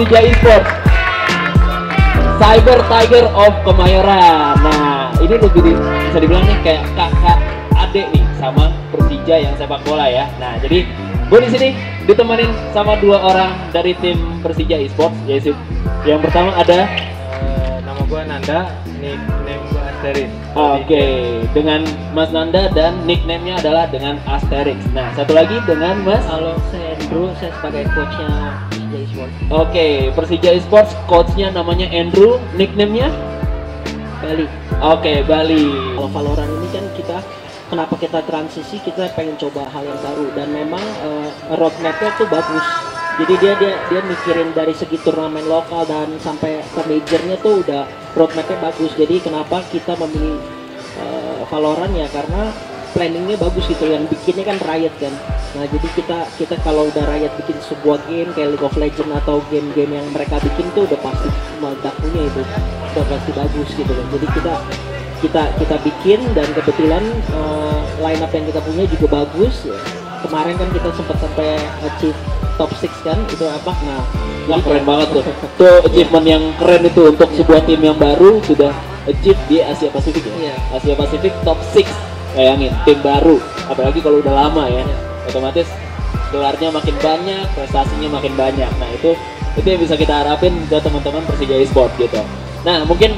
Persija Esports, Cyber Tiger of Kemayoran. Nah, ini bisa dibilang nih kayak kakak adik nih sama Persija yang sepak bola ya. Nah, jadi gue di sini ditemenin sama dua orang dari tim Persija Esports, yaitu yang pertama ada nama gue Nanda, nickname gue Asterix. Oke, dengan Mas Nanda dan nickname-nya adalah dengan Asterix. Nah, satu lagi dengan Mas. Halo, saya Andrew, saya sebagai coachnya Persija Esports. Oke, Persija Esports coachnya namanya Andrew, nickname-nya Bali. Oke, Bali. Kalau Valorant ini kan kenapa kita transisi, kita pengen coba hal yang baru dan memang roadmap-nya tuh bagus. Jadi dia mikirin dari segi turnamen lokal dan sampai ke majornya tuh udah roadmap-nya bagus. Jadi kenapa kita memilih Valorant ya karena planningnya bagus gitu, yang bikinnya kan Riot kan. Nah jadi kita kalau udah Riot bikin sebuah game kayak League of Legends atau game-game yang mereka bikin tuh udah pasti meledaknya itu udah pasti bagus gitu loh. Jadi kita bikin dan kebetulan line up yang kita punya juga bagus. Kemarin kan kita sempat sampai achieve top 6 kan, itu apa? Nah, Wah, keren banget tuh. Tuh achievement yang keren itu untuk sebuah tim yang baru sudah achieve di Asia Pasifik ya. Iya. Asia Pasifik top 6. Bayangin, tim baru. Apalagi kalau udah lama ya. Otomatis gelarnya makin banyak, prestasinya makin banyak. Nah, itu yang bisa kita harapin ke teman-teman Persija Esports gitu. Nah, mungkin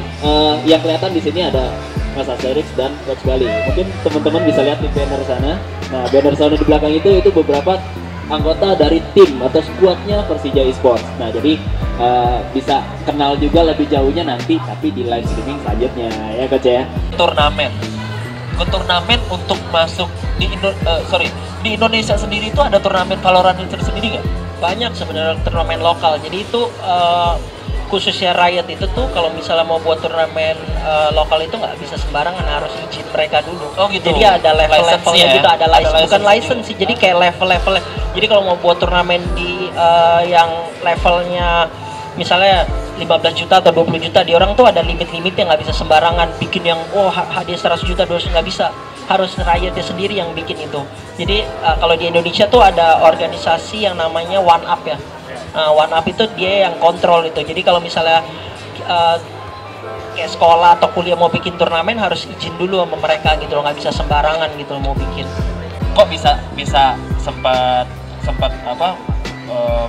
yang kelihatan di sini ada Mas Asterix dan Coach Bali. Mungkin teman-teman bisa lihat di banner sana. Nah, banner sana di belakang itu beberapa anggota dari tim atau skuadnya Persija Esports. Nah, jadi bisa kenal juga lebih jauhnya nanti, tapi di live streaming selanjutnya ya Coach ya. Turnamen untuk masuk di Indonesia sendiri itu ada turnamen Valorant itu sendiri nggak? banyak sebenarnya turnamen lokal. Jadi itu khususnya Riot itu tuh kalau misalnya mau buat turnamen lokal itu nggak bisa sembarangan, harus izin mereka dulu. Oh gitu. Jadi ada level-levelnya ya? gitu, ada license, bukan license license sih. Jadi kayak level-level. Jadi kalau mau buat turnamen di yang levelnya misalnya 15 juta atau 20 juta, di orang tuh ada limit-limitnya, nggak bisa sembarangan bikin yang hadiah 100 juta 200, nggak bisa. Harus Riotnya sendiri yang bikin itu. Jadi kalau di Indonesia tuh ada organisasi yang namanya One Up ya. One Up itu dia yang kontrol itu. Jadi kalau misalnya kayak sekolah atau kuliah mau bikin turnamen harus izin dulu sama mereka gitu loh, nggak bisa sembarangan gitu loh mau bikin. Kok bisa sempat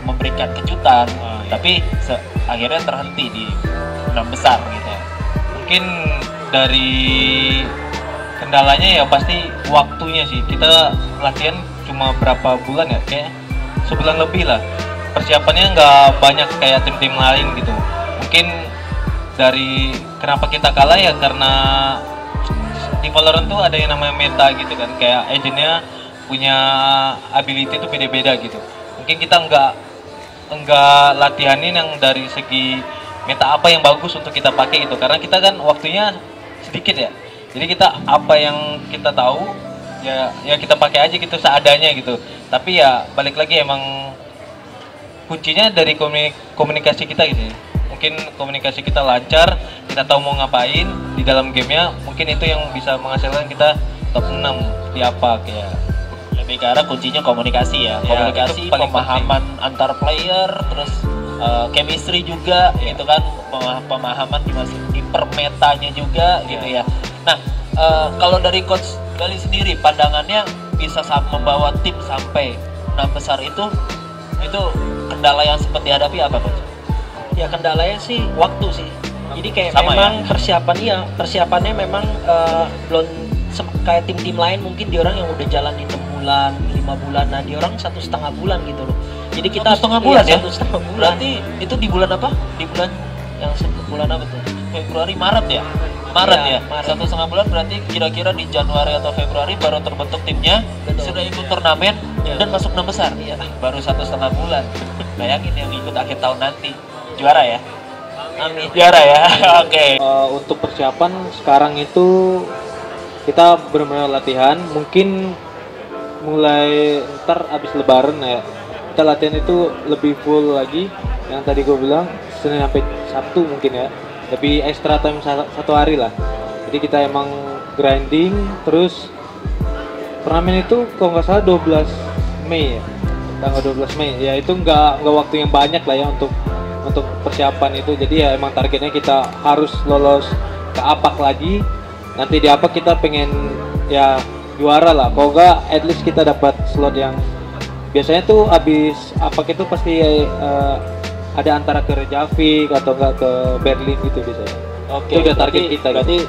memberikan kejutan, tapi akhirnya terhenti di 6 besar gitu. Mungkin dari kendalanya ya pasti waktunya sih. Kita latihan cuma berapa bulan ya, kayak sebulan lebih lah. Persiapannya nggak banyak kayak tim-tim lain gitu. Mungkin dari kenapa kita kalah ya karena di Valorant tuh ada yang namanya meta gitu kan, kayak agentnya punya ability tuh beda-beda gitu. Mungkin kita nggak latihanin yang dari segi meta apa yang bagus untuk kita pakai gitu, karena kita kan waktunya sedikit ya. Jadi kita apa yang kita tahu ya kita pakai aja gitu seadanya gitu. Tapi ya balik lagi emang kuncinya dari komunikasi kita gitu. Mungkin komunikasi kita lancar, kita tahu mau ngapain di dalam gamenya, mungkin itu yang bisa menghasilkan kita top 6 di apa kayak. Lebih ke arah kuncinya komunikasi ya. Komunikasi, pemahaman antar player, terus chemistry juga gitu kan, pemahaman di permetanya juga gitu ya. Nah, kalau dari Coach Bali sendiri, pandangannya bisa membawa tim sampai 6 besar itu kendala yang sempat dihadapi apa, Coach? Ya kendalanya sih waktu sih. Jadi kayak Sama memang ya? persiapannya memang belum kayak tim-tim lain, mungkin di orang yang udah jalan di 6 bulan, 5 bulan, nah di orang 1,5 bulan gitu loh. Jadi kita 1,5 bulan ya? 1,5 bulan. Berarti itu di bulan apa? Di bulan yang bulan apa tuh? Februari, Maret ya? Maret ya? Maret. 1,5 bulan berarti kira-kira di Januari atau Februari baru terbentuk timnya. Betul. Sudah ikut turnamen dan masuk 6 besar. Iya. Baru 1,5 bulan. Bayangin yang ikut akhir tahun nanti juara ya? Amin. Juara ya? Oke. Untuk persiapan sekarang itu kita benar-benar latihan, mungkin mulai ntar abis lebaran ya kita latihan itu lebih full lagi, yang tadi gue bilang Senin sampai Sabtu mungkin ya, lebih extra time satu hari lah. Jadi kita emang grinding terus. Turnamen itu kalau nggak salah 12 Mei ya, tanggal 12 Mei ya, itu nggak waktu yang banyak lah ya untuk untuk persiapan itu. Jadi ya emang targetnya kita harus lolos ke APAC lagi. Nanti di APAC kita pengen ya juara lah. Kalau enggak at least kita dapat slot yang biasanya tuh abis APAC itu pasti ada antara ke Reykjavik atau enggak ke Berlin gitu biasanya. Oke, Itu udah target kita. Berarti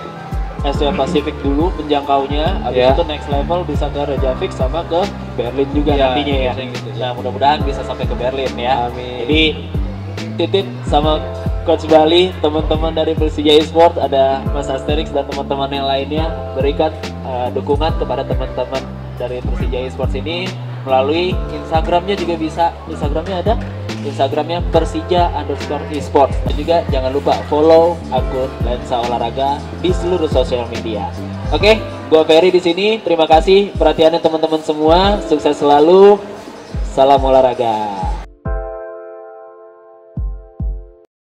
Asia Pacific dulu menjangkaunya, habis Ya. itu next level bisa ke Reykjavik sama ke Berlin juga Ya, nantinya ya. biasanya gitu, ya. Nah, mudah-mudahan bisa sampai ke Berlin ya. Amin. Jadi titip sama Coach Bali, teman-teman dari Persija Esports, ada Mas Asterix dan teman-teman yang lainnya, berikan dukungan kepada teman-teman dari Persija Esports ini melalui Instagramnya juga bisa. Instagramnya ada, Instagramnya Persija_Esports. Dan juga jangan lupa follow akun Lensa Olahraga di seluruh sosial media. Oke, gua Ferry di sini. Terima kasih perhatiannya teman-teman semua. Sukses selalu. Salam olahraga.